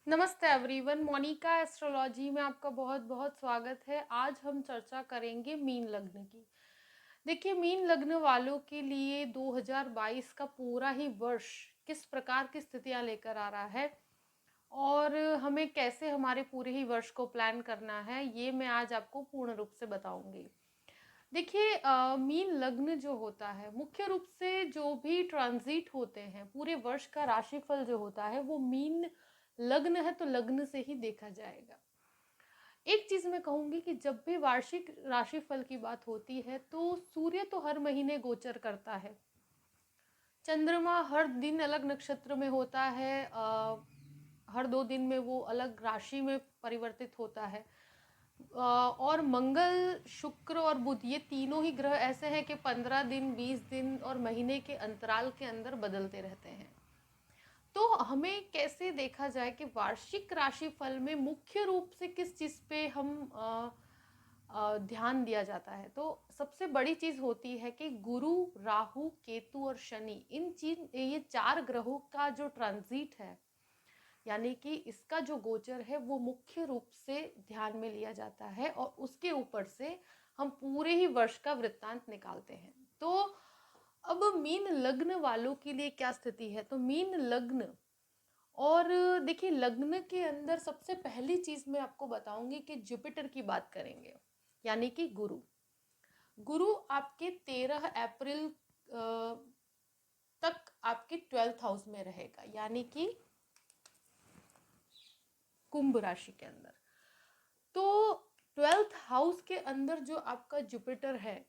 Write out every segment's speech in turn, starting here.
नमस्ते everyone, Monika astrology में आपका बहुत बहुत स्वागत है। आज हम चर्चा करेंगे मीन लग्न की। देखिए, मीन लग्न वालों के लिए 2022 का पूरा ही वर्ष किस प्रकार की स्थितियां लेकर आ रहा है और हमें कैसे हमारे पूरे ही वर्ष को प्लान करना है, ये मैं आज आपको पूर्ण रूप से बताऊंगी। देखिए, मीन लग्न जो होता है, मुख्य रूप से जो भी ट्रांजिट होते हैं, पूरे वर्ष का राशिफल जो होता है वो मीन लग्न है तो लग्न से ही देखा जाएगा। एक चीज मैं कहूंगी कि जब भी वार्षिक राशिफल की बात होती है तो सूर्य तो हर महीने गोचर करता है, चंद्रमा हर दिन अलग नक्षत्र में होता है, हर 2 दिन में वो अलग राशि में परिवर्तित होता है। और मंगल, शुक्र और बुध, ये तीनों ही ग्रह ऐसे हैं कि 15 दिन, 20 दिन और महीने के अंतराल के अंदर बदलते रहते हैं। तो हमें कैसे देखा जाए कि वार्षिक राशिफल में मुख्य रूप से किस चीज पे हम ध्यान दिया जाता है। तो सबसे बड़ी चीज होती है कि गुरु, राहु, केतु और शनि, ये 4 ग्रहों का जो ट्रांजिट है, यानी कि इसका जो गोचर है वो मुख्य रूप से ध्यान में लिया जाता है और उसके ऊपर से हम पूरे ही वर्ष का वृत्तांत निकालते हैं। तो अब मीन लग्न वालों के लिए क्या स्थिति है, तो मीन लग्न और देखिए, लग्न के अंदर सबसे पहली चीज मैं आपको बताऊंगी कि जुपिटर की बात करेंगे, यानी कि गुरु। गुरु आपके 13 अप्रैल तक आपके 12th हाउस में रहेगा, यानी कि कुंभ राशि के अंदर। तो 12th हाउस के अंदर जो आपका जुपिटर है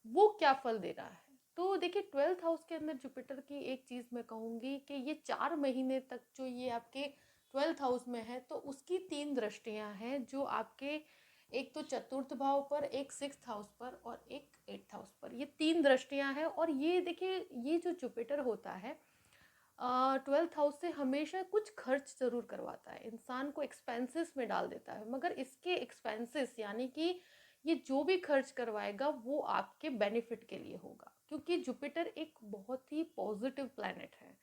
वो क्या फल दे रहा है, तो देखिए 12th हाउस के अंदर जुपिटर की एक चीज मैं कहूंगी कि ये 4 महीने तक जो ये आपके 12th हाउस में है, तो उसकी 3 दृष्टियां हैं जो आपके, एक तो चतुर्थ भाव पर, एक 6th हाउस पर और एक 8th हाउस पर, ये 3 दृष्टियां हैं। और ये देखिए, ये जो जुपिटर होता है 12th हाउस से हमेशा कुछ खर्च जरूर करवाता है, इंसान को एक्सपेंसेस में डाल देता है, मगर इसके एक्सपेंसेस यानी कि ये जो भी खर्च करवाएगा वो आपके बेनिफिट के लिए होगा, क्योंकि जुपिटर एक बहुत ही पॉजिटिव प्लैनेट है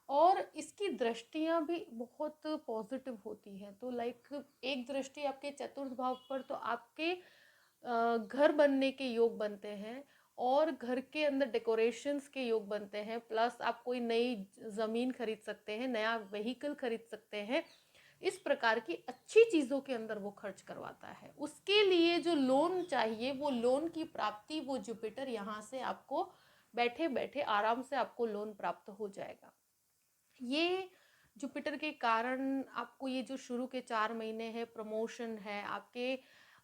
और इसकी दृष्टियां भी बहुत पॉजिटिव होती हैं। तो लाइक, एक दृष्टि आपके चतुर्थ भाव पर तो आपके घर बनने के योग बनते हैं और घर के अंदर डेकोरेशंस के योग बनते हैं, प्लस आप कोई नई जमीन खरीद सकते हैं, नया व्हीकल खरीद सकते हैं। इस प्रकार की अच्छी चीजों के अंदर वो खर्च करवाता है। उसके लिए जो लोन चाहिए, वो लोन की प्राप्ति, वो जुपिटर यहाँ से आपको बैठे बैठे आराम से आपको लोन प्राप्त हो जाएगा। ये जुपिटर के कारण आपको ये जो शुरू के 4 महीने है, प्रमोशन है आपके,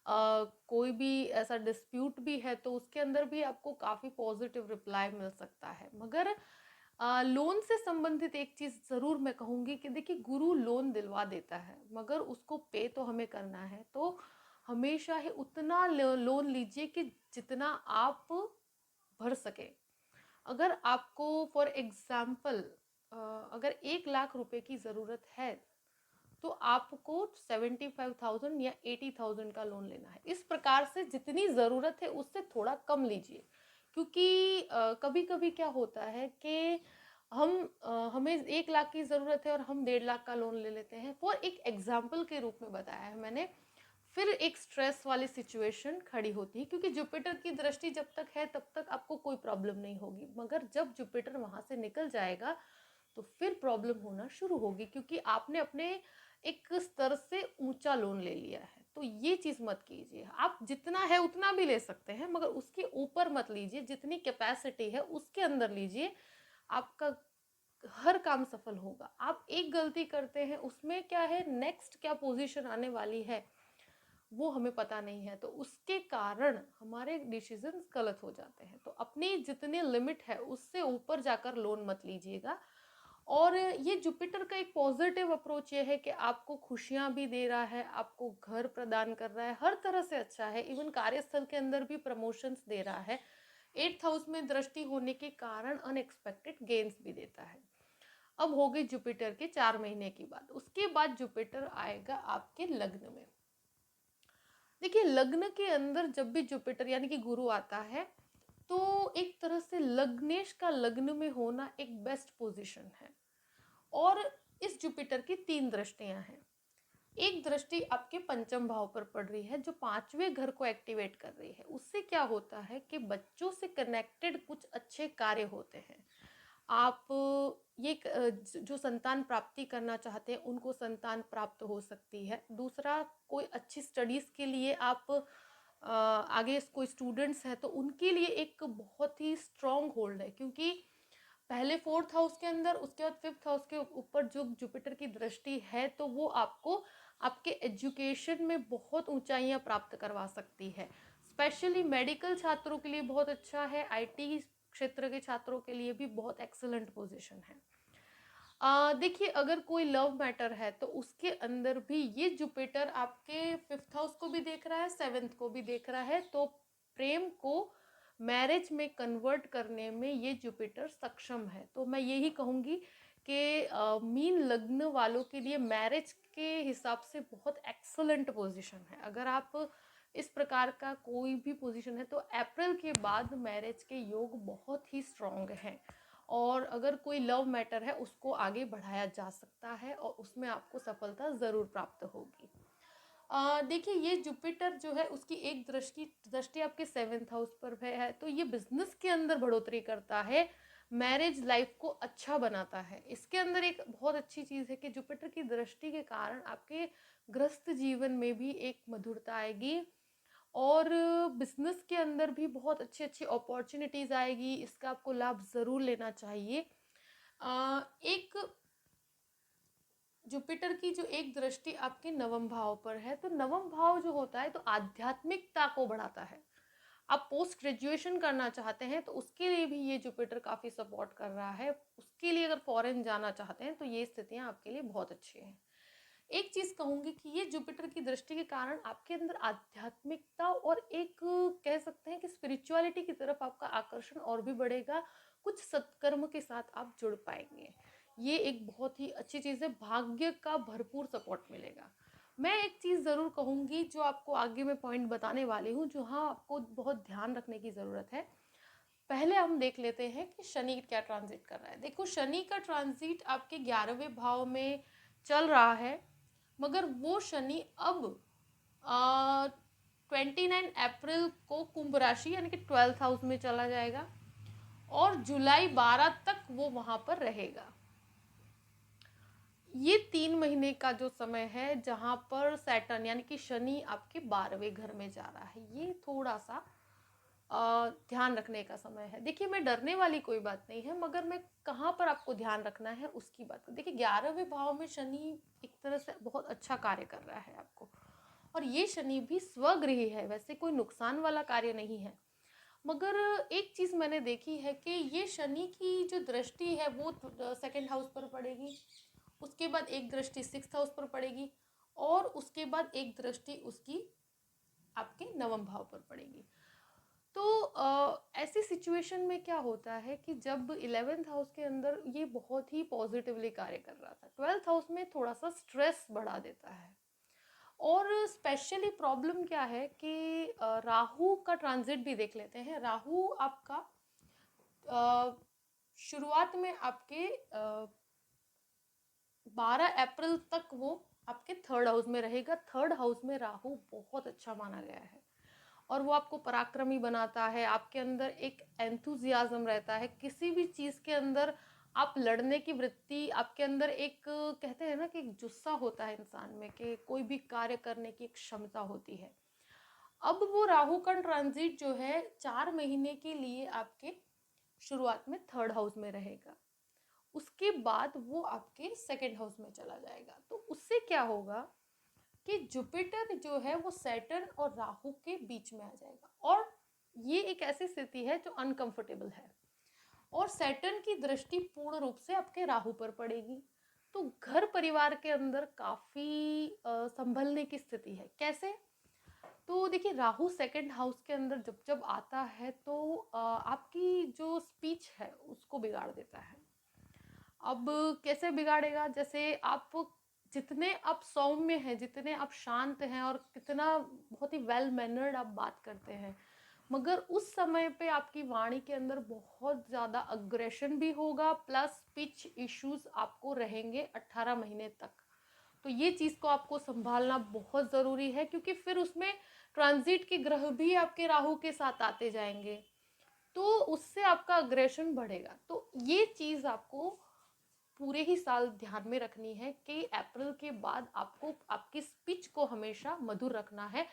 कोई भी ऐसा डिस्प्यूट भी है तो उसके अंदर भी आपको काफी पॉजिटिव रिप्लाई मिल सकता है। मगर लोन से संबंधित एक चीज जरूर मैं कहूंगी कि देखिए, गुरु लोन दिलवा देता है मगर उसको पे तो हमें करना है। तो हमेशा ही उतना लोन लीजिए कि जितना आप भर सके। अगर आपको फॉर एग्जाम्पल अगर 1 लाख रुपए की ज़रूरत है तो आपको 75,000 या 80,000 का लोन लेना है। इस प्रकार से जितनी ज़रूरत है उससे थोड़ा कम लीजिए, क्योंकि कभी कभी क्या होता है कि हमें 1 लाख की ज़रूरत है और हम 1.5 लाख का लोन ले लेते हैं। फॉर एक एग्जाम्पल के रूप में बताया है मैंने। फिर एक स्ट्रेस वाली सिचुएशन खड़ी होती है, क्योंकि जुपिटर की दृष्टि जब तक है तब तक आपको कोई प्रॉब्लम नहीं होगी, मगर जब जुपिटर वहां से निकल जाएगा तो फिर प्रॉब्लम होना शुरू होगी, क्योंकि आपने अपने एक स्तर से ऊंचा लोन ले लिया है। तो ये चीज मत कीजिए। आप जितना है उतना भी ले सकते हैं मगर उसके ऊपर मत लीजिए, जितनी कैपेसिटी है उसके अंदर लीजिए। आपका हर काम सफल होगा। आप एक गलती करते हैं, उसमें क्या है, नेक्स्ट क्या पोजीशन आने वाली है वो हमें पता नहीं है, तो उसके कारण हमारे डिसीजंस गलत हो जाते हैं। तो अपनी जितनी लिमिट है उससे ऊपर जाकर लोन मत लीजिएगा। और ये जुपिटर का एक पॉजिटिव अप्रोच ये है कि आपको खुशियां भी दे रहा है, आपको घर प्रदान कर रहा है, हर तरह से अच्छा है। इवन कार्यस्थल के अंदर भी प्रमोशंस दे रहा है। 8th हाउस में दृष्टि होने के कारण अनएक्सपेक्टेड गेन्स भी देता है। अब हो गई जुपिटर के 4 महीने की बात। उसके बाद जुपिटर आएगा आपके लग्न में। देखिए, लग्न के अंदर जब भी जुपिटर यानी कि गुरु आता है तो एक तरह से लग्नेश का लग्न में होना एक बेस्ट पोजीशन है। और इस जुपिटर की 3 दृष्टियां हैं। एक दृष्टि आपके पंचम भाव पर पड़ रही है जो 5वें घर को एक्टिवेट कर रही है। उससे क्या होता है कि बच्चों से कनेक्टेड कुछ अच्छे कार्य होते हैं। आप ये जो संतान प्राप्ति करना चाहते हैं उनको संतान प्राप्त हो सकती है। दूसरा, कोई अच्छी स्टडीज़ के लिए आप आगे कोई स्टूडेंट्स हैं तो उनके लिए एक बहुत ही स्ट्रॉन्ग होल्ड है, क्योंकि पहले 4th हाउस के अंदर, उसके बाद 5th हाउस के ऊपर जो जुपिटर की दृष्टि है तो वो आपको आपके एजुकेशन में बहुत ऊंचाइयां प्राप्त करवा सकती है। स्पेशली मेडिकल छात्रों के लिए बहुत अच्छा है, आईटी क्षेत्र के छात्रों के लिए भी बहुत एक्सलेंट पोजीशन है। देखिए, अगर कोई लव मैटर है तो उसके अंदर भी ये जुपिटर आपके 5th हाउस को भी देख रहा है, 7th को भी देख रहा है, तो प्रेम को मैरिज में कन्वर्ट करने में ये जुपिटर सक्षम है। तो मैं यही कहूँगी कि मीन लग्न वालों के लिए मैरिज के हिसाब से बहुत एक्सलेंट पोजीशन है। अगर आप इस प्रकार का कोई भी पोजीशन है तो अप्रैल के बाद मैरिज के योग बहुत ही स्ट्रॉन्ग हैं, और अगर कोई लव मैटर है उसको आगे बढ़ाया जा सकता है और उसमें आपको सफलता ज़रूर प्राप्त होगी। देखिए, ये जुपिटर जो है उसकी एक दृष्टि आपके 7th हाउस पर है, तो ये बिजनेस के अंदर बढ़ोतरी करता है, मैरिज लाइफ को अच्छा बनाता है। इसके अंदर एक बहुत अच्छी चीज़ है कि जुपिटर की दृष्टि के कारण आपके गृहस्थ जीवन में भी एक मधुरता आएगी, और बिजनेस के अंदर भी बहुत अच्छी अच्छी अपॉर्चुनिटीज़ आएगी। इसका आपको लाभ ज़रूर लेना चाहिए। एक जुपिटर की जो एक दृष्टि आपके नवम भाव पर है, तो नवम भाव जो होता है तो आध्यात्मिकता को बढ़ाता है। आप पोस्ट ग्रेजुएशन करना चाहते हैं तो उसके लिए भी ये जुपिटर काफ़ी सपोर्ट कर रहा है। उसके लिए अगर फॉरेन जाना चाहते हैं तो ये स्थितियां आपके लिए बहुत अच्छी हैं। एक चीज़ कहूँगी कि ये जुपिटर की दृष्टि के कारण आपके अंदर आध्यात्मिकता और एक कह सकते हैं कि स्पिरिचुअलिटी की तरफ आपका आकर्षण और भी बढ़ेगा। कुछ सत्कर्म के साथ आप जुड़ पाएंगे। ये एक बहुत ही अच्छी चीज़ है, भाग्य का भरपूर सपोर्ट मिलेगा। मैं एक चीज़ ज़रूर कहूँगी जो आपको आगे मैं पॉइंट बताने वाली हूँ, जो हाँ आपको बहुत ध्यान रखने की ज़रूरत है। पहले हम देख लेते हैं कि शनि क्या ट्रांजिट कर रहा है। देखो, शनि का ट्रांजिट आपके 11वें भाव में चल रहा है, मगर वो शनि अब 29 अप्रैल को कुंभ राशि यानी कि 12th हाउस में चला जाएगा, और जुलाई 12 तक वो वहां पर रहेगा। ये 3 महीने का जो समय है जहां पर सैटर्न यानी कि शनि आपके 12वें घर में जा रहा है, ये थोड़ा सा ध्यान रखने का समय है। देखिए, मैं डरने वाली कोई बात नहीं है, मगर मैं कहाँ पर आपको ध्यान रखना है उसकी बात कर। देखिए, 11वें भाव में शनि एक तरह से बहुत अच्छा कार्य कर रहा है आपको, और ये शनि भी स्वगृही है, वैसे कोई नुकसान वाला कार्य नहीं है। मगर एक चीज़ मैंने देखी है कि ये शनि की जो दृष्टि है वो 2nd हाउस पर पड़ेगी, उसके बाद एक दृष्टि 6th हाउस पर पड़ेगी, और उसके बाद एक दृष्टि उसकी आपके नवम भाव पर पड़ेगी। तो ऐसी सिचुएशन में क्या होता है कि जब 11th हाउस के अंदर ये बहुत ही पॉजिटिवली कार्य कर रहा था, 12th हाउस में थोड़ा सा स्ट्रेस बढ़ा देता है। और स्पेशली प्रॉब्लम क्या है कि राहु का ट्रांजिट भी देख लेते हैं। राहु आपका शुरुआत में आपके 12 अप्रैल तक वो आपके 3rd हाउस में रहेगा। 3rd हाउस में राहु बहुत अच्छा माना गया है, और वो आपको पराक्रमी बनाता है। आपके अंदर एक एंथुजियाज्म रहता है, किसी भी चीज़ के अंदर आप लड़ने की वृत्ति आपके अंदर, एक कहते हैं ना कि एक जुस्सा होता है इंसान में, कि कोई भी कार्य करने की एक क्षमता होती है। अब वो राहु का ट्रांजिट जो है 4 महीने के लिए आपके शुरुआत में 3rd हाउस में रहेगा, उसके बाद वो आपके 2nd हाउस में चला जाएगा। तो उससे क्या होगा कि जुपिटर जो है वो सैटर्न और राहु के बीच में आ जाएगा, और ये एक ऐसी स्थिति है जो अनकंफर्टेबल है, और सैटर्न की दृष्टि पूर्ण रूप से आपके राहु पर पड़ेगी। तो घर परिवार के अंदर काफ़ी संभलने की स्थिति है। कैसे? तो देखिए, राहु 2nd हाउस के अंदर जब जब आता है तो आपकी जो स्पीच है उसको बिगाड़ देता है। अब कैसे बिगाड़ेगा? जैसे आप जितने आप सौम्य हैं, जितने आप शांत हैं, और कितना बहुत ही वेल मैनर्ड आप बात करते हैं, मगर उस समय पे आपकी वाणी के अंदर बहुत ज़्यादा अग्रेशन भी होगा, प्लस पिच इश्यूज आपको रहेंगे 18 महीने तक। तो ये चीज़ को आपको संभालना बहुत ज़रूरी है, क्योंकि फिर उसमें ट्रांजिट के ग्रह भी आपके राहु के साथ आते जाएंगे, तो उससे आपका अग्रेशन बढ़ेगा। तो ये चीज़ आपको पूरे ही साल ध्यान में रखनी है कि अप्रैल के बाद आपको आपकी स्पीच को हमेशा मधुर रखना है,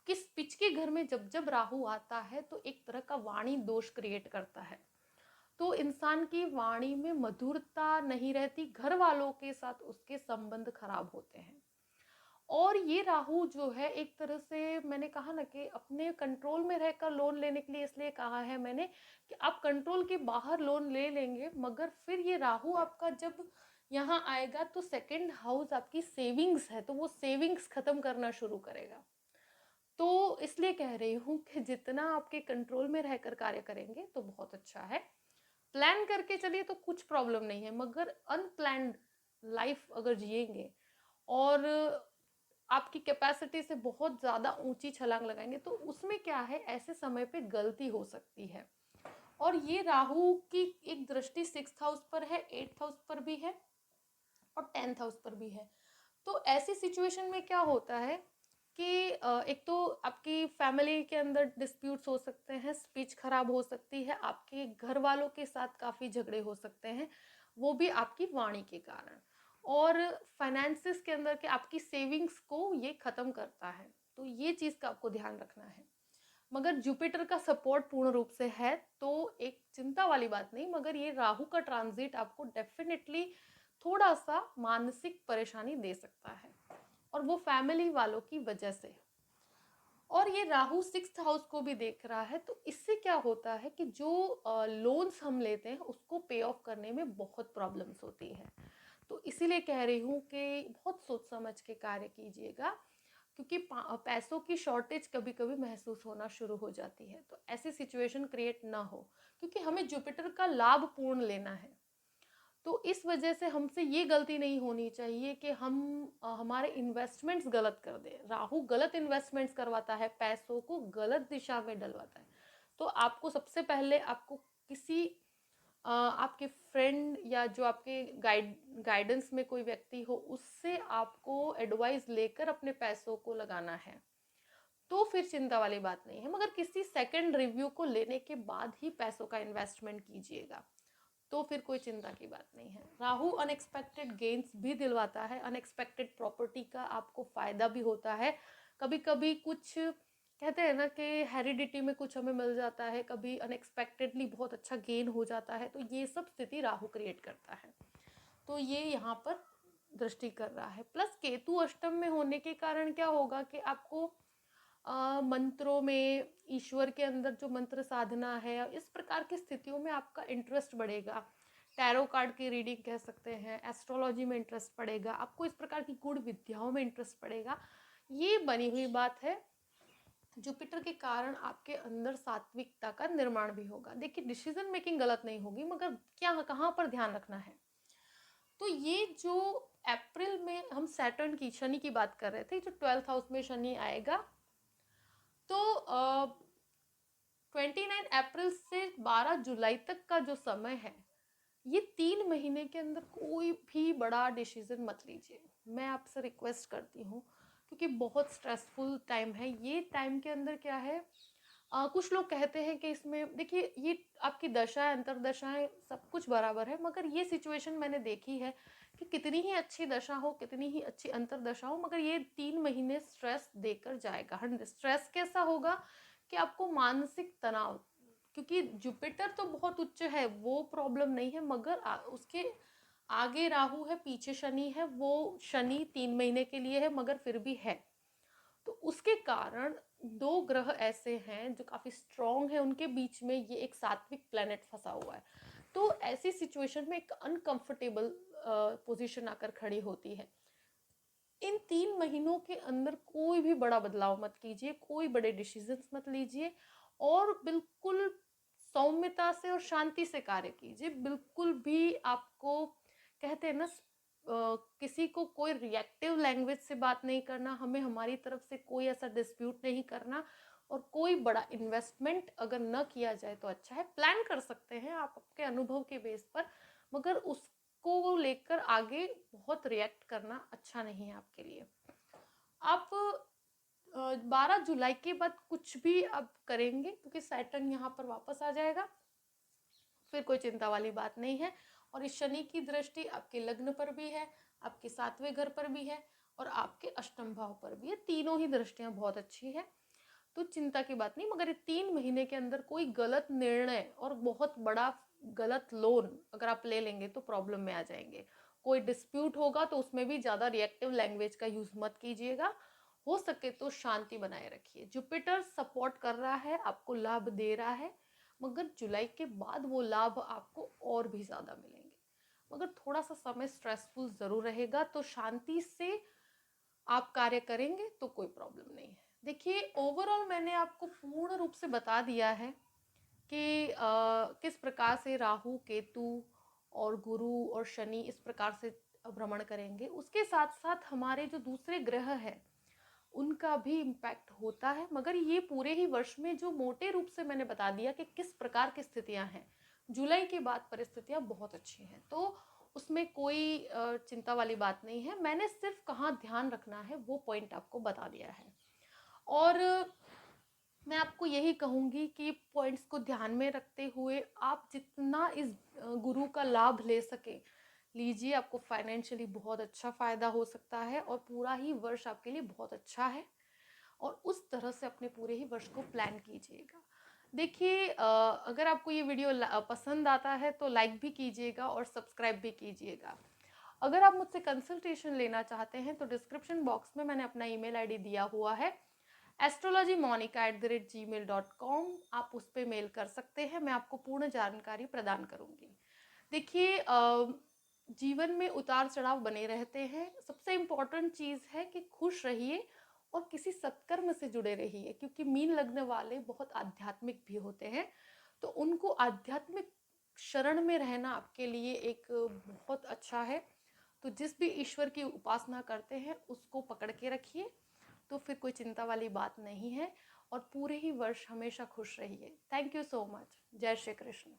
कि स्पीच के घर में जब जब राहु आता है तो एक तरह का वाणी दोष क्रिएट करता है, तो इंसान की वाणी में मधुरता नहीं रहती, घर वालों के साथ उसके संबंध खराब होते हैं। और ये राहु जो है एक तरह से, मैंने कहा ना कि अपने कंट्रोल में रहकर लोन लेने के लिए इसलिए कहा है मैंने कि आप कंट्रोल के बाहर लोन ले लेंगे, मगर फिर ये राहु आपका जब यहाँ आएगा तो सेकंड हाउस आपकी सेविंग्स है, तो वो सेविंग्स खत्म करना शुरू करेगा। तो इसलिए कह रही हूँ कि जितना आपके कंट्रोल में रहकर कार्य करेंगे तो बहुत अच्छा है। प्लान करके चलिए तो कुछ प्रॉब्लम नहीं है, मगर अनप्लान्ड लाइफ अगर जिएंगे और आपकी कैपेसिटी से बहुत ज़्यादा ऊंची छलांग लगाएंगे, तो उसमें क्या है, ऐसे समय पे गलती हो सकती है। और ये राहु की एक दृष्टि 6th हाउस पर है, 8th हाउस पर भी है और 10th हाउस पर भी है। तो ऐसी सिचुएशन में क्या होता है कि एक तो आपकी फैमिली के अंदर डिस्प्यूट्स हो सकते हैं, स्पीच खराब हो सकती है, आपके घर वालों के साथ काफ़ी झगड़े हो सकते हैं, वो भी आपकी वाणी के कारण। और फाइनेंसिस के अंदर के आपकी सेविंग्स को ये ख़त्म करता है, तो ये चीज़ का आपको ध्यान रखना है। मगर जुपिटर का सपोर्ट पूर्ण रूप से है तो एक चिंता वाली बात नहीं, मगर ये राहु का ट्रांजिट आपको डेफिनेटली थोड़ा सा मानसिक परेशानी दे सकता है, और वो फैमिली वालों की वजह से। और ये राहु 6th हाउस को भी देख रहा है, तो इससे क्या होता है कि जो लोन्स हम लेते हैं उसको पे ऑफ करने में बहुत प्रॉब्लम्स होती है। तो इसीलिए कह रही हूँ कि बहुत सोच समझ के कार्य कीजिएगा, क्योंकि पैसों की शॉर्टेज कभी कभी महसूस होना शुरू हो जाती है, तो ऐसी सिचुएशन क्रिएट ना हो, क्योंकि हमें जुपिटर का लाभ पूर्ण लेना है। तो इस वजह से हमसे ये गलती नहीं होनी चाहिए कि हम हमारे इन्वेस्टमेंट्स गलत कर दें। राहु गलत इन्वेस्टमेंट्स करवाता है, पैसों को गलत दिशा में डलवाता है। तो आपको सबसे पहले आपको किसी आपके फ्रेंड या जो आपके गाइडेंस में कोई व्यक्ति हो, उससे आपको एडवाइस लेकर अपने पैसों को लगाना है, तो फिर चिंता वाली बात नहीं है। मगर किसी सेकंड रिव्यू को लेने के बाद ही पैसों का इन्वेस्टमेंट कीजिएगा, तो फिर कोई चिंता की बात नहीं है। राहु अनएक्सपेक्टेड गेन्स भी दिलवाता है, अनएक्सपेक्टेड प्रॉपर्टी का आपको फायदा भी होता है। कभी कभी कुछ कहते हैं ना कि हेरिडिटी में कुछ हमें मिल जाता है, कभी अनएक्सपेक्टेडली बहुत अच्छा गेन हो जाता है, तो ये सब स्थिति राहु क्रिएट करता है। तो ये यहाँ पर दृष्टि कर रहा है। प्लस केतु अष्टम में होने के कारण क्या होगा कि आपको मंत्रों में, ईश्वर के अंदर जो मंत्र साधना है, इस प्रकार की स्थितियों में आपका इंटरेस्ट बढ़ेगा। टैरो कार्ड की रीडिंग कह सकते हैं, एस्ट्रोलॉजी में इंटरेस्ट पड़ेगा, आपको इस प्रकार की गुड़ विद्याओं में इंटरेस्ट पड़ेगा। ये बनी हुई बात है। जुपिटर के कारण आपके अंदर सात्विकता का निर्माण भी होगा। देखिए, डिसीजन मेकिंग गलत नहीं होगी, मगर क्या कहाँ पर ध्यान रखना है। तो ये जो अप्रैल में हम सैटर्न की, शनि की बात कर रहे थे, जो 12th हाउस में शनि आएगा, तो 29 अप्रैल से 12 जुलाई तक का जो समय है, ये 3 महीने के अंदर कोई भी बड़ा डिसीजन मत लीजिए, मैं आपसे रिक्वेस्ट करती हूँ, क्योंकि बहुत स्ट्रेसफुल टाइम है। ये टाइम के अंदर क्या है, कुछ लोग कहते हैं कि इसमें देखिए, ये आपकी दशाएं, अंतरदशाएं, सब कुछ बराबर है, मगर ये सिचुएशन मैंने देखी है कि कितनी ही अच्छी दशा हो, कितनी ही अच्छी अंतरदशा हो, मगर ये 3 महीने स्ट्रेस देकर जाएगा। स्ट्रेस कैसा होगा कि आपको मानसिक तनाव, क्योंकि जुपिटर तो बहुत उच्च है, वो प्रॉब्लम नहीं है, मगर उसके आगे राहु है, पीछे शनि है। वो शनि 3 महीने के लिए है, मगर फिर भी है। तो उसके कारण दो ग्रह ऐसे हैं जो काफी स्ट्रॉन्ग है, उनके बीच में ये एक सात्विक प्लेनेट फंसा हुआ है। तो ऐसी सिचुएशन में एक अनकंफर्टेबल पोजीशन आकर खड़ी होती है। इन 3 महीनों के अंदर कोई भी बड़ा बदलाव मत कीजिए, कोई बड़े डिसीजंस मत लीजिए, और बिल्कुल सौम्यता से और शांति से कार्य कीजिए। बिल्कुल भी आपको, कहते हैं ना, किसी को कोई रिएक्टिव लैंग्वेज से बात नहीं करना, हमें हमारी तरफ से कोई ऐसा डिस्प्यूट नहीं करना, और कोई बड़ा इन्वेस्टमेंट अगर न किया जाए तो अच्छा है। प्लान कर सकते हैं आप आपके अनुभव के बेस पर, मगर उसको लेकर आगे बहुत रिएक्ट करना अच्छा नहीं है आपके लिए। आप 12 जुलाई के बाद कुछ भी आप करेंगे क्योंकि सैटर्न यहाँ पर वापस आ जाएगा, फिर कोई चिंता वाली बात नहीं है। और इस शनि की दृष्टि आपके लग्न पर भी है, आपके 7वें घर पर भी है और आपके अष्टम भाव पर भी है। तीनों ही दृष्टियां बहुत अच्छी है, तो चिंता की बात नहीं। मगर ये 3 महीने के अंदर कोई गलत निर्णय और बहुत बड़ा गलत लोन अगर आप ले लेंगे तो प्रॉब्लम में आ जाएंगे। कोई डिस्प्यूट होगा तो उसमें भी ज़्यादा रिएक्टिव लैंग्वेज का यूज मत कीजिएगा। हो सके तो शांति बनाए रखिए। जुपिटर सपोर्ट कर रहा है, आपको लाभ दे रहा है, मगर जुलाई के बाद वो लाभ आपको और भी ज़्यादा मिलेंगे। मगर थोड़ा सा समय स्ट्रेसफुल ज़रूर रहेगा, तो शांति से आप कार्य करेंगे तो कोई प्रॉब्लम नहीं है। देखिए ओवरऑल मैंने आपको पूर्ण रूप से बता दिया है कि किस प्रकार से राहु केतु और गुरु और शनि इस प्रकार से भ्रमण करेंगे। उसके साथ साथ हमारे जो दूसरे ग्रह हैं उनका भी इम्पैक्ट होता है, मगर ये पूरे ही वर्ष में जो मोटे रूप से मैंने बता दिया कि किस प्रकार की स्थितियां हैं। जुलाई के बाद परिस्थितियां बहुत अच्छी हैं, तो उसमें कोई चिंता वाली बात नहीं है। मैंने सिर्फ कहाँ ध्यान रखना है वो पॉइंट आपको बता दिया है। और मैं आपको यही कहूँगी कि पॉइंट्स को ध्यान में रखते हुए आप जितना इस गुरु का लाभ ले सके लीजिए। आपको फाइनेंशियली बहुत अच्छा फायदा हो सकता है और पूरा ही वर्ष आपके लिए बहुत अच्छा है, और उस तरह से अपने पूरे ही वर्ष को प्लान कीजिएगा। देखिए अगर आपको ये वीडियो पसंद आता है तो लाइक भी कीजिएगा और सब्सक्राइब भी कीजिएगा। अगर आप मुझसे कंसल्टेशन लेना चाहते हैं तो डिस्क्रिप्शन बॉक्स में मैंने अपना ईमेल आईडी दिया हुआ है astrologymonica@gmail.com। आप उस पर मेल कर सकते हैं, मैं आपको पूर्ण जानकारी प्रदान करूंगी। देखिए जीवन में उतार चढ़ाव बने रहते हैं, सबसे इम्पोर्टेंट चीज़ है कि खुश रहिए और किसी सत्कर्म से जुड़े रहिए, क्योंकि मीन लग्न वाले बहुत आध्यात्मिक भी होते हैं, तो उनको आध्यात्मिक शरण में रहना आपके लिए एक बहुत अच्छा है। तो जिस भी ईश्वर की उपासना करते हैं उसको पकड़ के रखिए, तो फिर कोई चिंता वाली बात नहीं है। और पूरे ही वर्ष हमेशा खुश रहिए। Thank you so much. जय श्री कृष्ण।